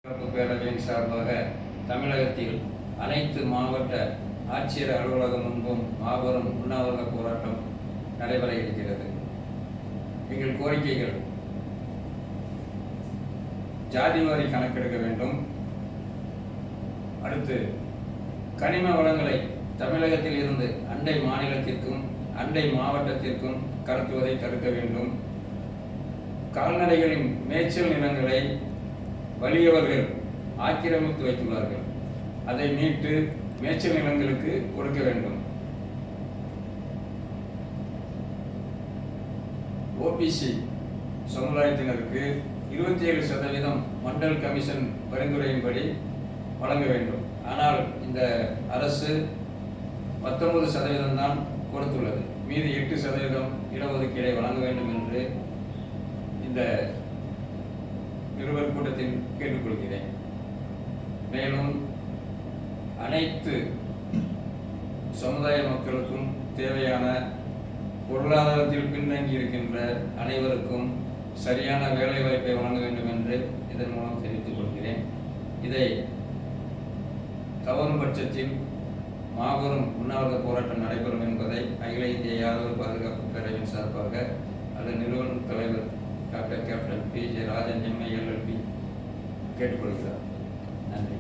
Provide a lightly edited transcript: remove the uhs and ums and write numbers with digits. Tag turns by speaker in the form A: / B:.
A: பேரவையின் சார்பாக தமிழகத்தில் அனைத்து மாவட்ட ஆட்சியர் அலுவலகம் முன்பும் மாபெரும் உண்ணாவிரத போராட்டம் நடைபெற இருக்கிறது. எங்கள் கோரிக்கைகள்: ஜாதிவாரி கணக்கெடுக்க வேண்டும். அடுத்து, கனிம வளங்களை தமிழகத்தில் இருந்து அண்டை மாநிலத்திற்கும் அண்டை மாவட்டத்திற்கும் கடத்துவதை தடுக்க வேண்டும். கால்நடைகளின் மேய்ச்சல் நிலங்களை வலியவர்கள் ஆக்கிரமித்து வைத்துள்ளார்கள். அதை மீட்டு மேய்ச்சல் நிலங்களுக்கு கொடுக்க வேண்டும். ஓபிசி சமுதாயத்தினருக்கு 27% மண்டல் கமிஷன் பரிந்துரையின்படி வழங்க வேண்டும். ஆனால் இந்த அரசு 19% தான் கொடுத்துள்ளது. மீதி 8% இடஒதுக்கீடை வழங்க வேண்டும் என்று இந்த நிருபர் கூட்டத்தில் கேட்டுக்கொள்கிறேன். மேலும் அனைத்து சமுதாய மக்களுக்கும் தேவையான பொருளாதாரத்தில் பின்தங்கி இருக்கின்ற அனைவருக்கும் சரியான வேலை வாய்ப்பை வழங்க வேண்டும் என்று இதன் மூலம் தெரிவித்துக் கொள்கிறேன். இதை தவறும் பட்சத்தில் மாபெரும் உண்ணாவிரத போராட்டம் நடைபெறும் என்பதை அகில இந்திய யாதவர் பாதுகாப்பு பேரவையின் சார்பாக அதன் நிறுவன தலைவர் doctor captain P J. Rajan MA LLP கேட்டுக்கொள்கிறார். நன்றி.